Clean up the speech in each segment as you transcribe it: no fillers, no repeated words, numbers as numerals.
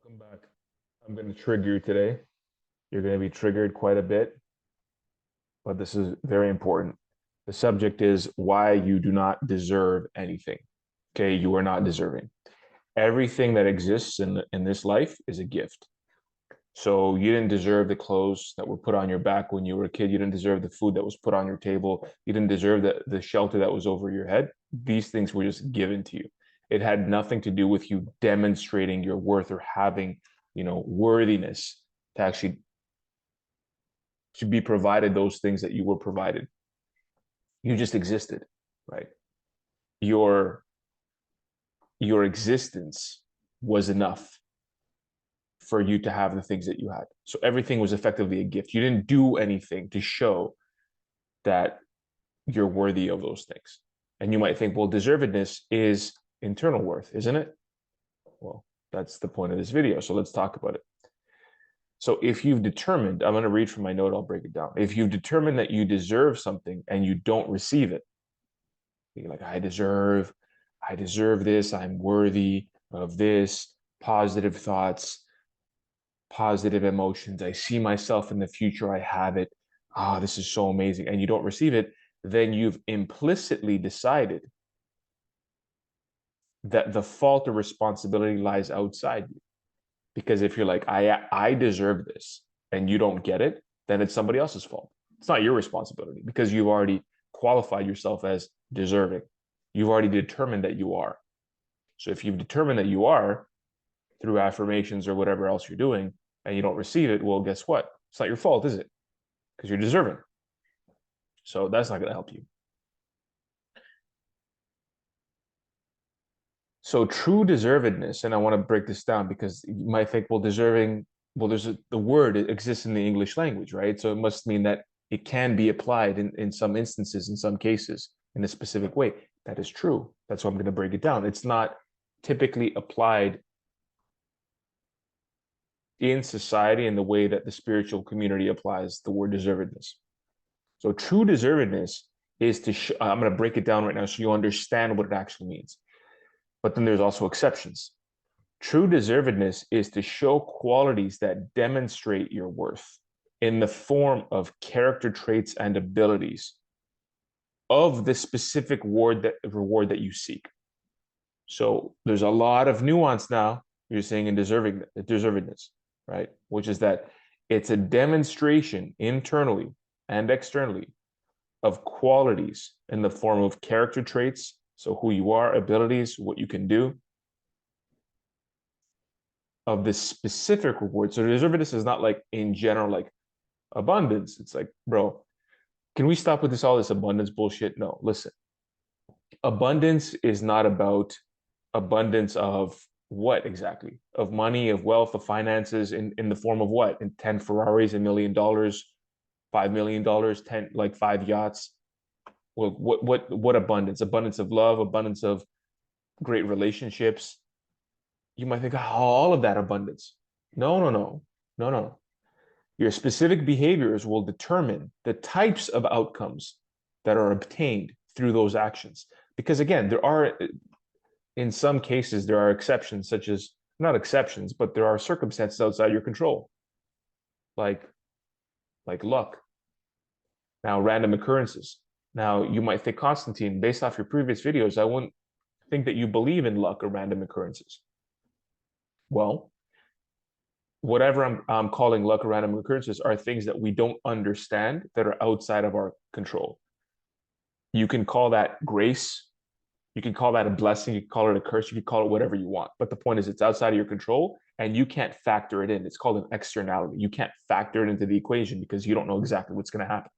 Welcome back. I'm going to trigger you today. You're going to be triggered quite a bit, but this is very important. The subject is why you do not deserve anything. Okay, you are not deserving. Everything that exists in this life is a gift. So you didn't deserve the clothes that were put on your back when you were a kid. You didn't deserve the food that was put on your table. You didn't deserve the shelter that was over your head. These things were just given to you. It had nothing to do with you demonstrating your worth or having, worthiness to actually to be provided those things that you were provided. You just existed, right? Your your existence was enough for you to have the things that you had. So everything was effectively a gift. You didn't do anything to show that you're worthy of those things. And you might think, well, deservedness is internal worth, isn't it? Well, that's the point of this video. So let's talk about it. So if you've determined, I'm going to read from my note, I'll break it down. If you've determined that you deserve something and you don't receive it, you're like, I deserve this, I'm worthy of this, positive thoughts, positive emotions. I see myself in the future, I have it. Ah, this is so amazing. And you don't receive it, then you've implicitly decided that the fault or responsibility lies outside you. Because if you're like, I deserve this and you don't get it, then it's somebody else's fault. It's not your responsibility because you've already qualified yourself as deserving. You've already determined that you are. So if you've determined that you are through affirmations or whatever else you're doing and you don't receive it, well, guess what? It's not your fault, is it? Because you're deserving. So that's not going to help you. So true deservedness, and I want to break this down because you might think, well, deserving, well, the word it exists in the English language, right? So it must mean that it can be applied in some instances, in some cases, in a specific way. That is true. That's why I'm going to break it down. It's not typically applied in society in the way that the spiritual community applies the word deservedness. So true deservedness is I'm going to break it down right now so you understand what it actually means. But then there's also exceptions. True deservedness is to show qualities that demonstrate your worth in the form of character traits and abilities of the specific reward that you seek. So there's a lot of nuance now you're saying in deservedness, right? Which is that it's a demonstration internally and externally of qualities in the form of character traits. So who you are, abilities, what you can do, of this specific reward. So deservedness is not like in general, like abundance. It's like, bro, can we stop with all this abundance bullshit? No, listen. Abundance is not about abundance of what exactly? Of money, of wealth, of finances in the form of what? In 10 Ferraris, $1 million, $5 million, 10 like 5 yachts. Well, what abundance? Abundance of love, abundance of great relationships. You might think, oh, all of that abundance. No, no, no, no, no. Your specific behaviors will determine the types of outcomes that are obtained through those actions. Because again, in some cases, there are exceptions, such as not exceptions, but there are circumstances outside your control, like luck. Now, random occurrences. Now, you might think, Constantine, based off your previous videos, I wouldn't think that you believe in luck or random occurrences. Well, whatever I'm calling luck or random occurrences are things that we don't understand that are outside of our control. You can call that grace. You can call that a blessing. You can call it a curse. You can call it whatever you want. But the point is, it's outside of your control and you can't factor it in. It's called an externality. You can't factor it into the equation because you don't know exactly what's going to happen.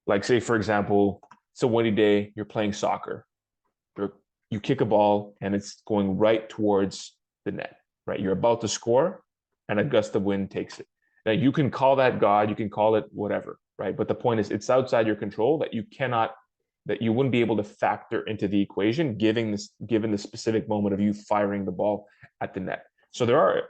Like, say, for example, it's a windy day, you're playing soccer. You kick a ball and it's going right towards the net, right? You're about to score and a gust of wind takes it. Now, you can call that God, you can call it whatever, right? But the point is, it's outside your control that you wouldn't be able to factor into the equation, given the specific moment of you firing the ball at the net. So there are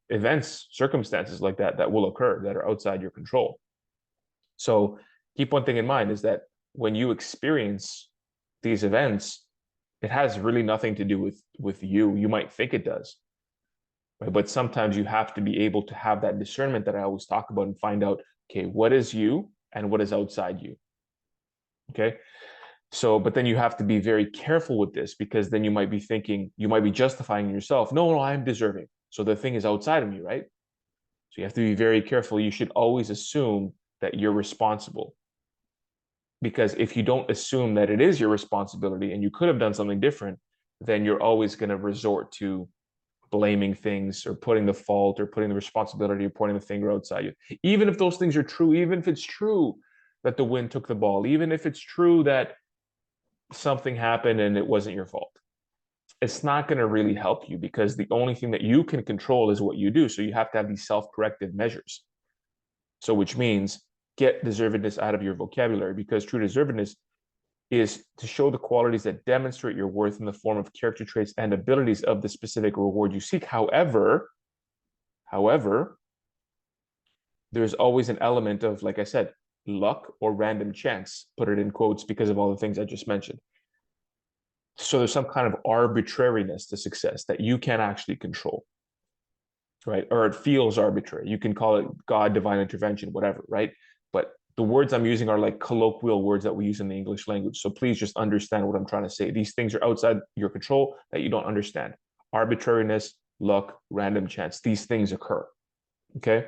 events, circumstances like that will occur that are outside your control. So keep one thing in mind is that when you experience these events, it has really nothing to do with you. You might think it does, right? But sometimes you have to be able to have that discernment that I always talk about and find out, okay, what is you and what is outside you? Okay. So, but then you have to be very careful with this because then you might be thinking, you might be justifying yourself. No, no, I'm deserving. So the thing is outside of me, right? So you have to be very careful. You should always assume that you're responsible. Because if you don't assume that it is your responsibility and you could have done something different, then you're always going to resort to blaming things or putting the fault or putting the responsibility or pointing the finger outside you. Even if those things are true, even if it's true that the wind took the ball, even if it's true that something happened and it wasn't your fault, it's not going to really help you because the only thing that you can control is what you do. So you have to have these self-corrective measures. So which means get deservedness out of your vocabulary because true deservedness is to show the qualities that demonstrate your worth in the form of character traits and abilities of the specific reward you seek. However, there's always an element of, like I said, luck or random chance, put it in quotes because of all the things I just mentioned. So there's some kind of arbitrariness to success that you can't actually control, right? Or it feels arbitrary. You can call it God, divine intervention, whatever, right? But the words I'm using are like colloquial words that we use in the English language. So please just understand what I'm trying to say. These things are outside your control that you don't understand. Arbitrariness, luck, random chance, these things occur. Okay.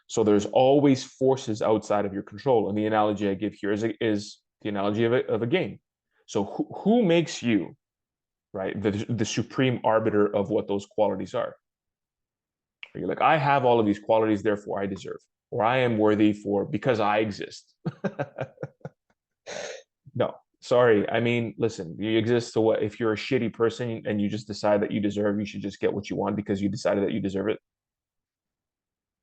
So there's always forces outside of your control. And the analogy I give here is the analogy of a game. So who makes you, right, the supreme arbiter of what those qualities are? You're like, I have all of these qualities, therefore I deserve, or I am worthy for because I exist. No, sorry. I mean, listen, you exist. So what? If you're a shitty person and you just decide that you deserve, you should just get what you want because you decided that you deserve it.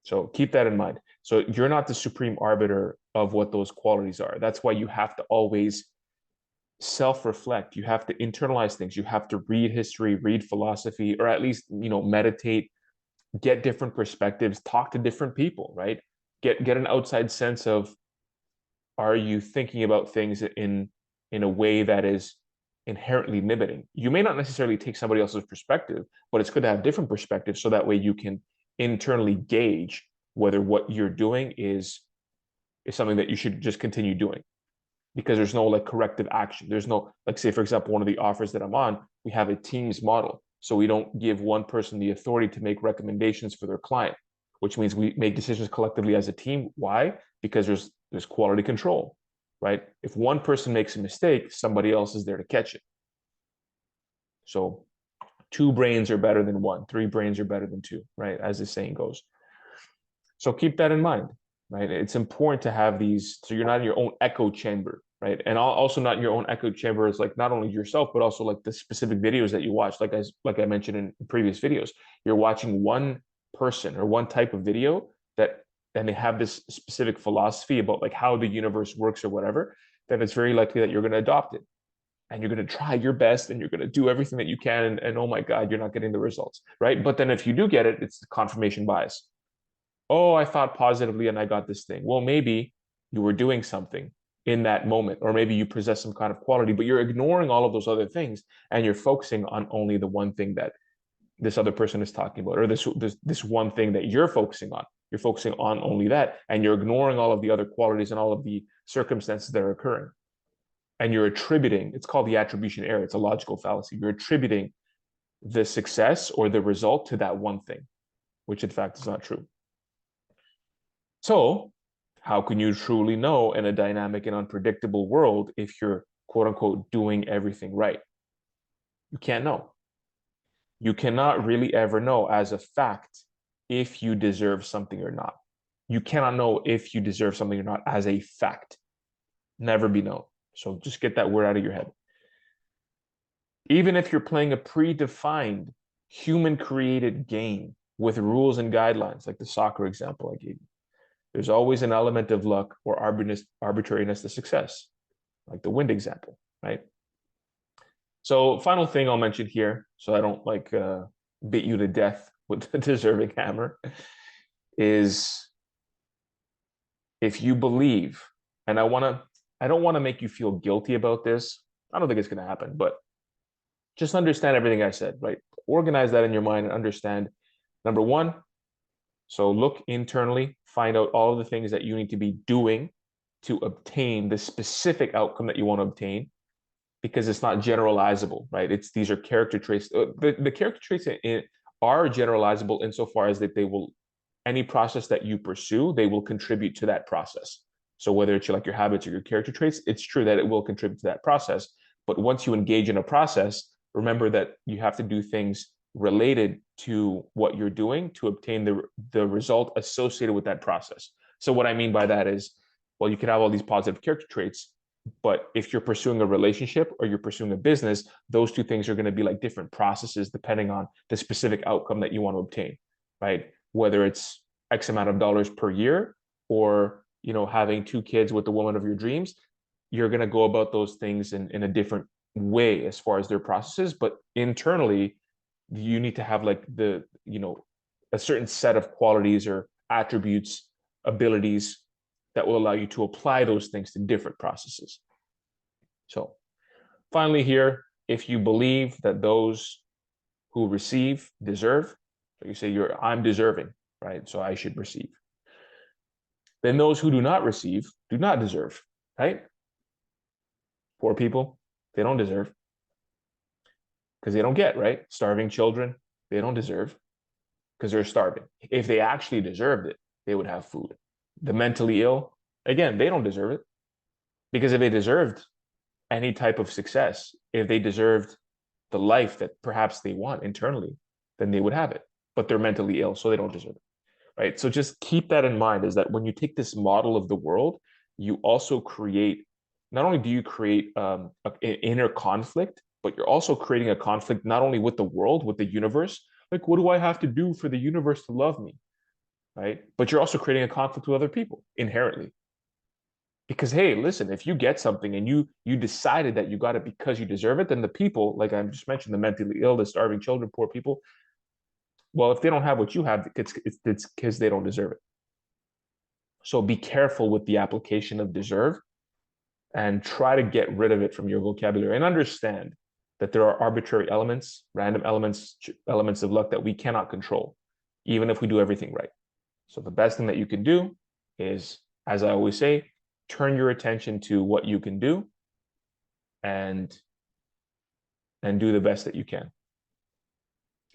So keep that in mind. So you're not the supreme arbiter of what those qualities are. That's why you have to always self-reflect. You have to internalize things. You have to read history, read philosophy, or at least, meditate, get different perspectives, talk to different people, right? Get an outside sense of, are you thinking about things in a way that is inherently limiting? You may not necessarily take somebody else's perspective, but it's good to have different perspectives so that way you can internally gauge whether what you're doing is something that you should just continue doing because there's no like corrective action. There's no, like, say for example, one of the offers that I'm on, we have a teams model. So we don't give one person the authority to make recommendations for their client, which means we make decisions collectively as a team. Why? Because there's quality control, right? If one person makes a mistake, somebody else is there to catch it. So two brains are better than one, three brains are better than two, right? As the saying goes. So keep that in mind, right? It's important to have these, so you're not in your own echo chamber, right? And also not in your own echo chamber is like not only yourself, but also like the specific videos that you watch. Like I mentioned in previous videos, you're watching one person or one type of video that, and they have this specific philosophy about like how the universe works or whatever, then it's very likely that you're going to adopt it. And you're going to try your best and you're going to do everything that you can. And oh my God, you're not getting the results, right? But then if you do get it, it's the confirmation bias. Oh, I thought positively and I got this thing. Well, maybe you were doing something in that moment, or maybe you possess some kind of quality, but you're ignoring all of those other things and you're focusing on only the one thing that this other person is talking about, or this one thing that you're focusing on. You're focusing on only that, and you're ignoring all of the other qualities and all of the circumstances that are occurring. And you're attributing, it's called the attribution error. It's a logical fallacy. You're attributing the success or the result to that one thing, which in fact is not true. So, how can you truly know in a dynamic and unpredictable world if you're quote unquote doing everything right? You can't know. You cannot really ever know as a fact if you deserve something or not. You cannot know if you deserve something or not as a fact. Never be known. So just get that word out of your head. Even if you're playing a predefined human created game with rules and guidelines, like the soccer example I gave you, there's always an element of luck or arbitrariness to success, like the wind example, right? So final thing I'll mention here, so I don't like beat you to death with the deserving hammer, is if you believe, and I don't want to make you feel guilty about this. I don't think it's going to happen, but just understand everything I said, right? Organize that in your mind and understand Number one, so look internally, find out all of the things that you need to be doing to obtain the specific outcome that you want to obtain, because it's not generalizable, right? These are character traits. The character traits are generalizable insofar as that they will, any process that you pursue, they will contribute to that process. So whether it's like your habits or your character traits, it's true that it will contribute to that process. But once you engage in a process, remember that you have to do things related to what you're doing to obtain the result associated with that process. So what I mean by that is, well, you can have all these positive character traits, but if you're pursuing a relationship or you're pursuing a business, those two things are going to be like different processes depending on the specific outcome that you want to obtain, right? Whether it's X amount of dollars per year, or having two kids with the woman of your dreams, you're going to go about those things in a different way as far as their processes. But internally, you need to have like a certain set of qualities or attributes, abilities that will allow you to apply those things to different processes. So finally here, if you believe that those who receive deserve, so you say I'm deserving, right? So I should receive. Then those who do not receive do not deserve, right? Poor people, they don't deserve because they don't get, right? Starving children, they don't deserve because they're starving. If they actually deserved it, they would have food. The mentally ill, again, they don't deserve it, because if they deserved any type of success, if they deserved the life that perhaps they want internally, then they would have it. But they're mentally ill, so they don't deserve it, right? So just keep that in mind, is that when you take this model of the world, you also create, not only do you create an inner conflict, but you're also creating a conflict not only with the world, with the universe. Like, what do I have to do for the universe to love me, right? But you're also creating a conflict with other people inherently. Because hey, listen, if you get something and you decided that you got it because you deserve it, then the people, like I just mentioned, the mentally ill, the starving children, poor people, well, if they don't have what you have, it's because they don't deserve it. So be careful with the application of deserve, and try to get rid of it from your vocabulary, and understand that there are arbitrary elements, random elements, elements of luck that we cannot control, even if we do everything right. So the best thing that you can do is, as I always say, turn your attention to what you can do, and do the best that you can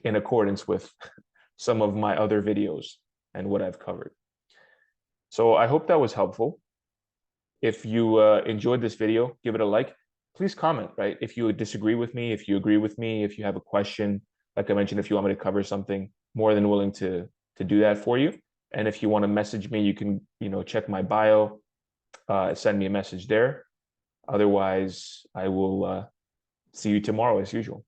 in accordance with some of my other videos and what I've covered. So I hope that was helpful. If you enjoyed this video, give it a like. Please comment, right? If you disagree with me, if you agree with me, if you have a question, like I mentioned, if you want me to cover something, more than willing to do that for you. And if you want to message me, you can, check my bio, send me a message there. Otherwise, I will see you tomorrow as usual.